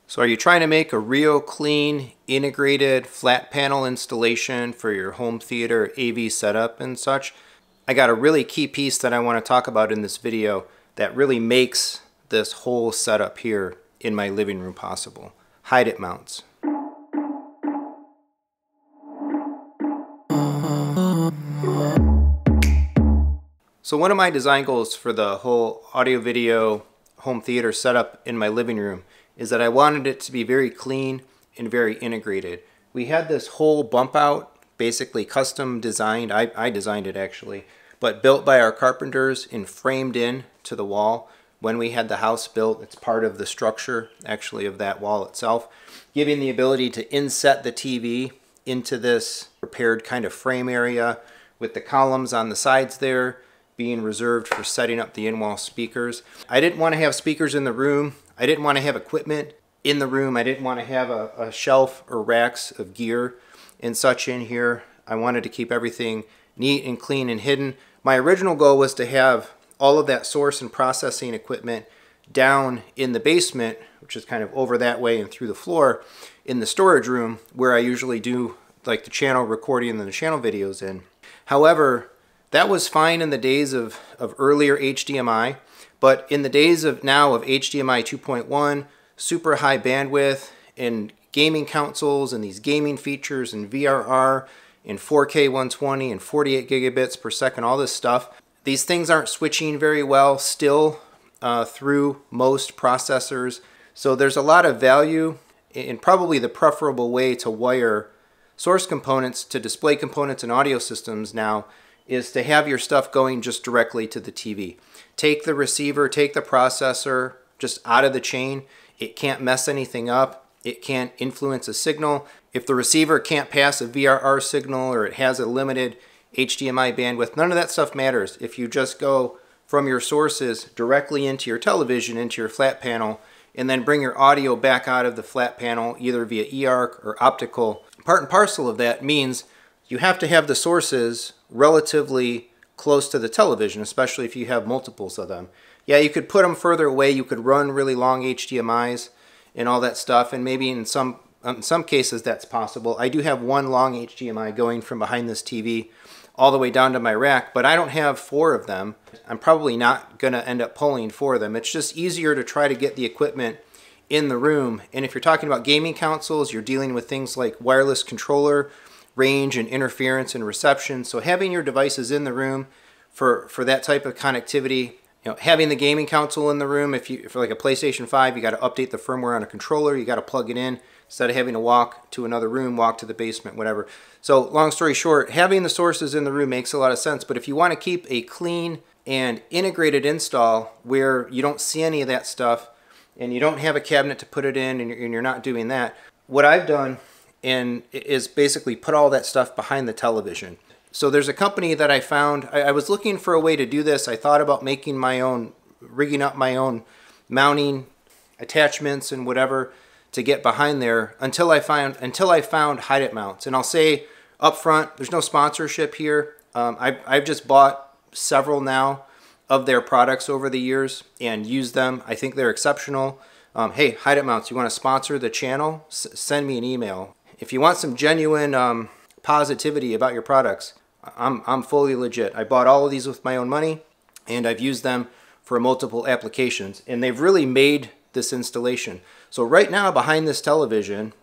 So are you trying to make a real clean, integrated flat panel installation for your home theater AV setup and such? I got a really key piece that I want to talk about in this video that really makes this whole setup here in my living room possible. Hide It mounts. So one of my design goals for the whole audio video home theater setup in my living room is that I wanted it to be very clean and very integrated. We had this whole bump out, basically custom designed, I designed it actually, but built by our carpenters and framed in to the wall when we had the house built. It's part of the structure actually of that wall itself, giving the ability to inset the TV into this prepared kind of frame area with the columns on the sides there being reserved for setting up the in-wall speakers. I didn't want to have speakers in the room. I didn't want to have equipment in the room. I didn't want to have a shelf or racks of gear and such in here. I wanted to keep everything neat and clean and hidden. My original goal was to have all of that source and processing equipment down in the basement, which is kind of over that way and through the floor, in the storage room where I usually do like the channel recording and the channel videos in. However, that was fine in the days of earlier HDMI, but in the days of now of HDMI 2.1, super high bandwidth and gaming consoles and these gaming features and VRR and 4K 120 and 48 gigabits per second, all this stuff, these things aren't switching very well still through most processors. So there's a lot of value in probably the preferable way to wire source components to display components and audio systems now is to have your stuff going just directly to the TV. Take the receiver, take the processor just out of the chain. It can't mess anything up. It can't influence a signal. If the receiver can't pass a VRR signal or it has a limited HDMI bandwidth, none of that stuff matters. If you just go from your sources directly into your television, into your flat panel, and then bring your audio back out of the flat panel, either via eARC or optical, part and parcel of that means you have to have the sources relatively close to the television, especially if you have multiples of them. Yeah, you could put them further away. You could run really long HDMIs and all that stuff, and maybe in some cases that's possible. I do have one long HDMI going from behind this TV all the way down to my rack, but I don't have 4 of them. I'm probably not going to end up pulling 4 of them. It's just easier to try to get the equipment in the room. And if you're talking about gaming consoles, you're dealing with things like wireless controller, range and interference and reception. So having your devices in the room for that type of connectivity, having the gaming console in the room, for like a PlayStation 5, you got to update the firmware on a controller, you got to plug it in instead of having to walk to another room, walk to the basement, whatever. So long story short, having the sources in the room makes a lot of sense, but if you want to keep a clean and integrated install where you don't see any of that stuff and you don't have a cabinet to put it in and you're not doing that, what I've done is basically put all that stuff behind the television. So there's a company that I found. I was looking for a way to do this. I thought about making my own, rigging up my own mounting attachments and whatever to get behind there until I found Hide It mounts. And I'll say up front, there's no sponsorship here. I've just bought several now of their products over the years and used them. I think they're exceptional. Hey, Hide It mounts, you want to sponsor the channel? Send me an email. If you want some genuine positivity about your products, I'm fully legit. I bought all of these with my own money, and I've used them for multiple applications, and they've really made this installation. So right now behind this television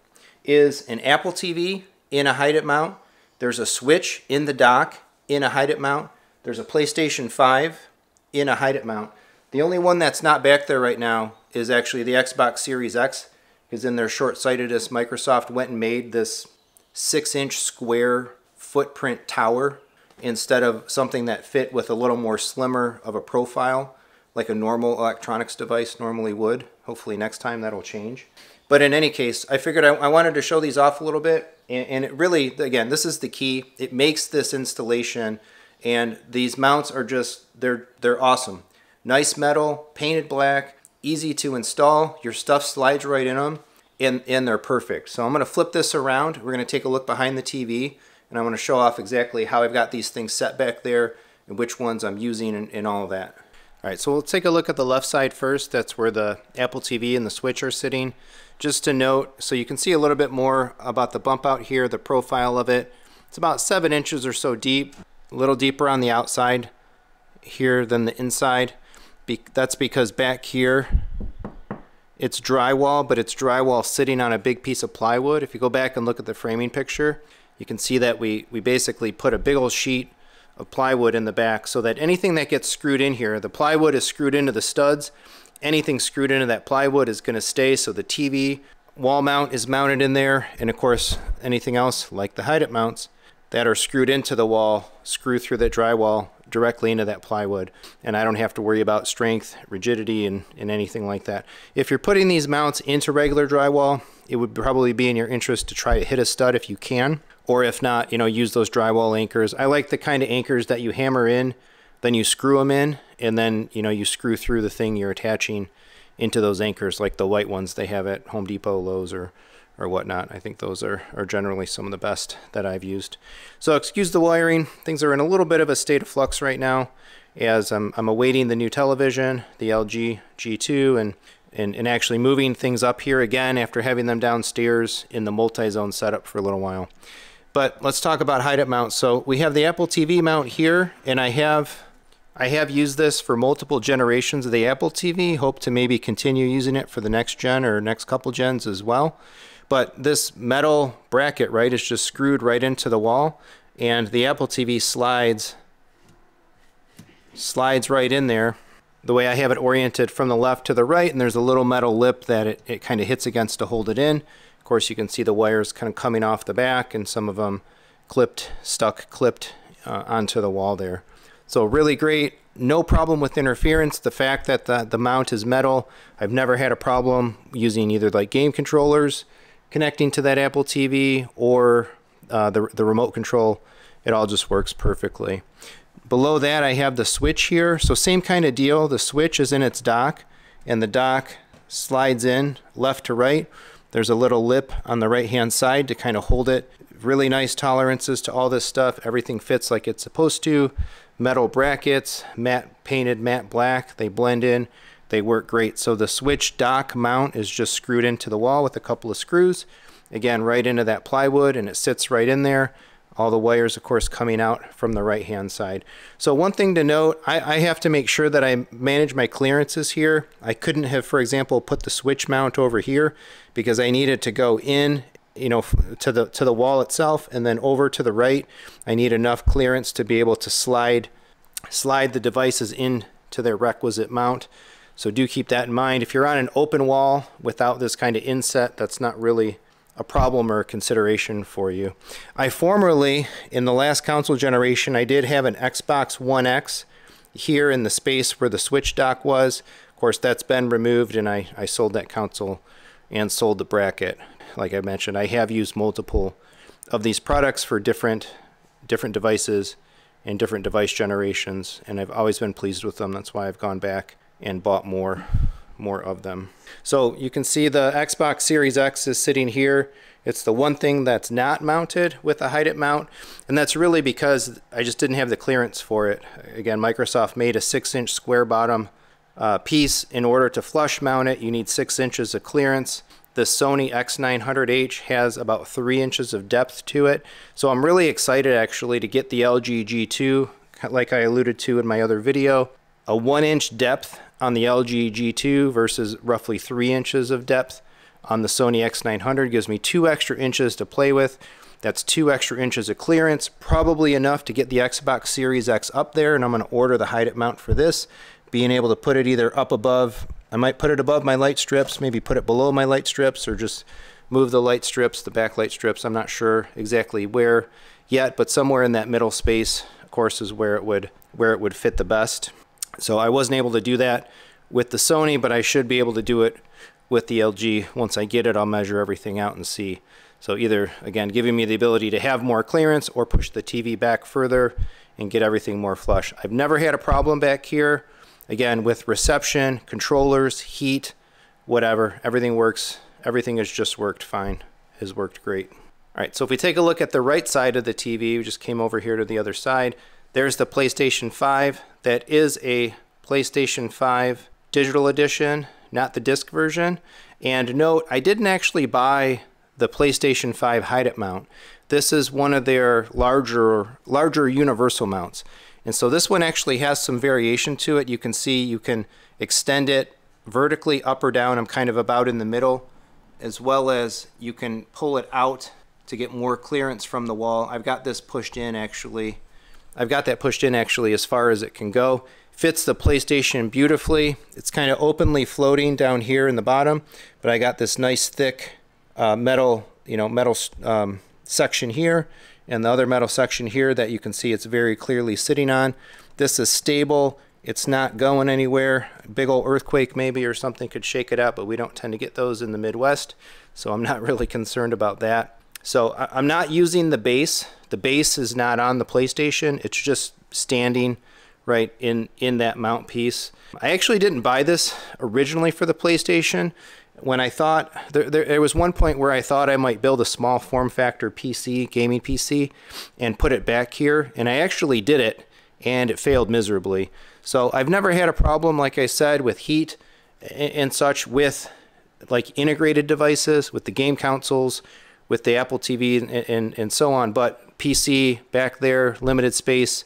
is an Apple TV in a Hide It mount. There's a Switch in the dock in a Hide It mount. There's a PlayStation 5 in a Hide It mount. The only one that's not back there right now is actually the Xbox Series X, because in their short-sightedness, Microsoft went and made this 6-inch square footprint tower instead of something that fit with a little more slimmer of a profile like a normal electronics device normally would. Hopefully next time that'll change. But in any case, I figured I wanted to show these off a little bit, and it really, again, this is the key. It makes this installation, and these mounts are just, they're awesome. Nice metal, painted black, easy to install. Your stuff slides right in them, and they're perfect. So I'm going to flip this around. We're going to take a look behind the TV, and I'm going to show off exactly how I've got these things set back there and which ones I'm using and all of that. All right, so we'll take a look at the left side first. That's where the Apple TV and the Switch are sitting. just to note, so you can see a little bit more about the bump out here, the profile of it. It's about 7 inches or so deep, a little deeper on the outside here than the inside. That's because back here it's drywall, but it's drywall sitting on a big piece of plywood. If you go back and look at the framing picture, you can see that we basically put a big old sheet of plywood in the back so that anything that gets screwed in here, the plywood is screwed into the studs, anything screwed into that plywood is going to stay, so the TV wall mount is mounted in there, and of course anything else like the hide-it mounts that are screwed into the wall screw through that drywall directly into that plywood, and I don't have to worry about strength, rigidity, and anything like that. If you're putting these mounts into regular drywall, it would probably be in your interest to try to hit a stud if you can, or if not, you know, use those drywall anchors. I like the kind of anchors that you hammer in, then you screw them in, and then, you know, you screw through the thing you're attaching into those anchors, like the white ones they have at Home Depot, Lowe's, or whatnot. I think those are generally some of the best that I've used. So excuse the wiring. Things are in a little bit of a state of flux right now as I'm awaiting the new television, the LG G2, and actually moving things up here again after having them downstairs in the multi-zone setup for a little while. But let's talk about hide-it mounts. So we have the Apple TV mount here, and I have used this for multiple generations of the Apple TV. Hope to maybe continue using it for the next gen or next couple gens as well. But this metal bracket, right, is just screwed right into the wall, and the Apple TV slides right in there the way I have it oriented from the left to the right, and there's a little metal lip that it kind of hits against to hold it in. Of course, you can see the wires kind of coming off the back, and some of them clipped onto the wall there. So really great, no problem with interference. The fact that the mount is metal, I've never had a problem using either like game controllers connecting to that Apple TV or the remote control. It all just works perfectly. Below that I have the switch here, so same kind of deal. The switch is in its dock, and the dock slides in left to right. There's a little lip on the right hand side to kind of hold it. Really nice tolerances to all this stuff. Everything fits like it's supposed to. Metal brackets, painted matte black, they blend in. They work great. So the switch dock mount is just screwed into the wall with a couple of screws. Again, right into that plywood, and it sits right in there. All the wires, of course, coming out from the right hand side. So one thing to note, I have to make sure that I manage my clearances here. I couldn't have, for example, put the switch mount over here because I needed to go in, you know, to the wall itself, and then over to the right. I need enough clearance to be able to slide the devices into their requisite mount. So do keep that in mind. If you're on an open wall without this kind of inset, that's not really a problem or a consideration for you. I formerly, in the last console generation, I did have an Xbox One X here in the space where the switch dock was. Of course, that's been removed, and I sold that console and sold the bracket. Like I mentioned, I have used multiple of these products for different devices and different device generations, and I've always been pleased with them. That's why I've gone back and bought more of them. So you can see the Xbox Series X is sitting here. It's the one thing that's not mounted with a hide-it mount, and that's really because I just didn't have the clearance for it. Again, Microsoft made a 6-inch square bottom piece. In order to flush mount it, you need 6 inches of clearance. The Sony X900H has about 3 inches of depth to it. So I'm really excited actually to get the LG G2, like I alluded to in my other video. A 1-inch depth on the LG G2 versus roughly 3 inches of depth on the Sony X900 gives me 2 extra inches to play with. That's 2 extra inches of clearance, probably enough to get the Xbox Series X up there, and I'm going to order the hide-it mount for this, being able to put it either up above. I might put it above my light strips, maybe put it below my light strips, or just move the light strips, the backlight strips. I'm not sure exactly where yet, but somewhere in that middle space, of course, is where it would fit the best. So I wasn't able to do that with the Sony, but I should be able to do it with the LG. Once I get it, I'll measure everything out and see. So either, again, giving me the ability to have more clearance or push the TV back further and get everything more flush. I've never had a problem back here. Again, with reception, controllers, heat, whatever, everything works. Everything has just worked fine, has worked great. All right, so if we take a look at the right side of the TV, we just came over here to the other side. There's the PlayStation 5. That is a PlayStation 5 digital edition, not the disc version. And note, I didn't actually buy the PlayStation 5 hide-it mount. This is one of their larger universal mounts. And so this one actually has some variation to it. You can see you can extend it vertically up or down. I'm kind of about in the middle, as well as you can pull it out to get more clearance from the wall. I've got this pushed in actually. I've got that pushed in actually as far as it can go. Fits the PlayStation beautifully. It's kind of openly floating down here in the bottom, but I got this nice thick metal section here, and the other metal section here that you can see it's very clearly sitting on. This is stable. It's not going anywhere. A big old earthquake maybe or something could shake it out, but we don't tend to get those in the Midwest, so I'm not really concerned about that. So I'm not using the base. The base is not on the PlayStation. It's just standing right in that mount piece. I actually didn't buy this originally for the PlayStation. When I thought, there was one point where I thought I might build a small form factor PC, gaming PC, and put it back here, and I actually did it, and it failed miserably. So I've never had a problem, like I said, with heat and such with like integrated devices, with the game consoles, with the Apple TV and so on, but PC back there, limited space,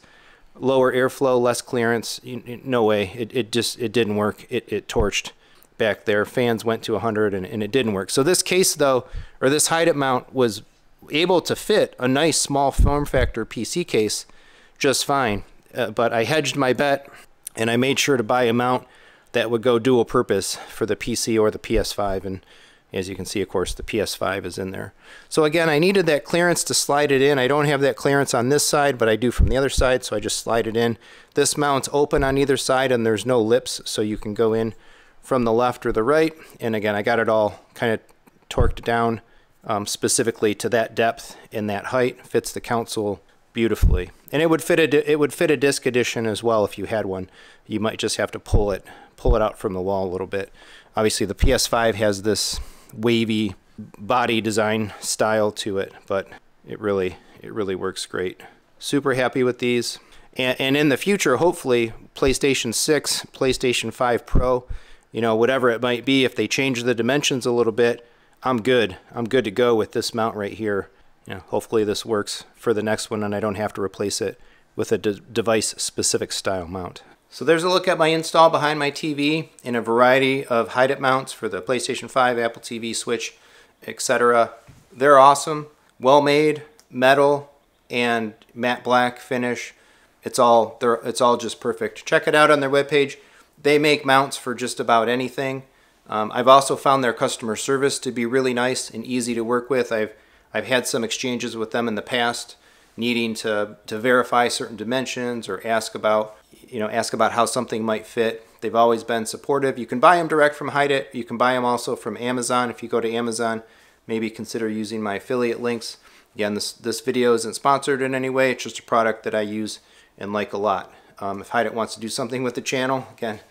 lower airflow, less clearance, no way. It didn't work. It torched back there. Fans went to 100 and it didn't work. So this case though, or this hide-it mount was able to fit a nice small form factor PC case just fine. But I hedged my bet and I made sure to buy a mount that would go dual purpose for the PC or the PS5, and as you can see, of course, the PS5 is in there. So again, I needed that clearance to slide it in. I don't have that clearance on this side, but I do from the other side, so I just slide it in. This mount's open on either side, and there's no lips, so you can go in from the left or the right. And again, I got it all kind of torqued down specifically to that depth and that height. Fits the console beautifully. And it would fit a disc edition as well if you had one. You might just have to pull it out from the wall a little bit. Obviously, the PS5 has this wavy body design style to it, but it really works great. Super happy with these. And in the future, hopefully, PlayStation 6, PlayStation 5 Pro, whatever it might be, if they change the dimensions a little bit, I'm good. I'm good to go with this mount right here. Hopefully this works for the next one and I don't have to replace it with a device-specific style mount. So there's a look at my install behind my TV in a variety of hide-it mounts for the PlayStation 5, Apple TV, Switch, etc. They're awesome, well made, metal, and matte black finish. It's all just perfect. Check it out on their webpage. They make mounts for just about anything. I've also found their customer service to be really nice and easy to work with. I've had some exchanges with them in the past, needing to verify certain dimensions or ask about how something might fit. They've always been supportive. You can buy them direct from Hide-it. You can buy them also from Amazon. If you go to Amazon, maybe consider using my affiliate links. Again, this video isn't sponsored in any way. It's just a product that I use and like a lot. If Hide-it wants to do something with the channel, again,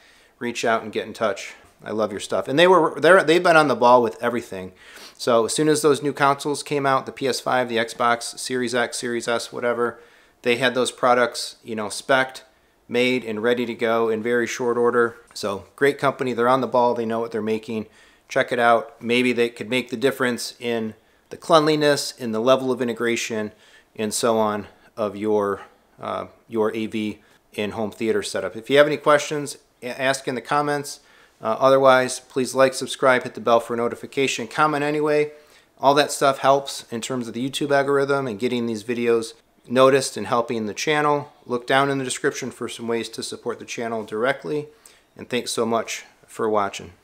reach out and get in touch. I love your stuff. And they've been on the ball with everything. So as soon as those new consoles came out, the PS5, the Xbox, Series X, Series S, whatever, they had those products, spec'd, made, and ready to go in very short order. So great company. They're on the ball. They know what they're making. Check it out. Maybe they could make the difference in the cleanliness, in the level of integration, and so on of your AV in home theater setup. If you have any questions, ask in the comments. Otherwise, please like, subscribe, hit the bell for notification, comment anyway. All that stuff helps in terms of the YouTube algorithm and getting these videos noticed and helping the channel. Look down in the description for some ways to support the channel directly. And thanks so much for watching.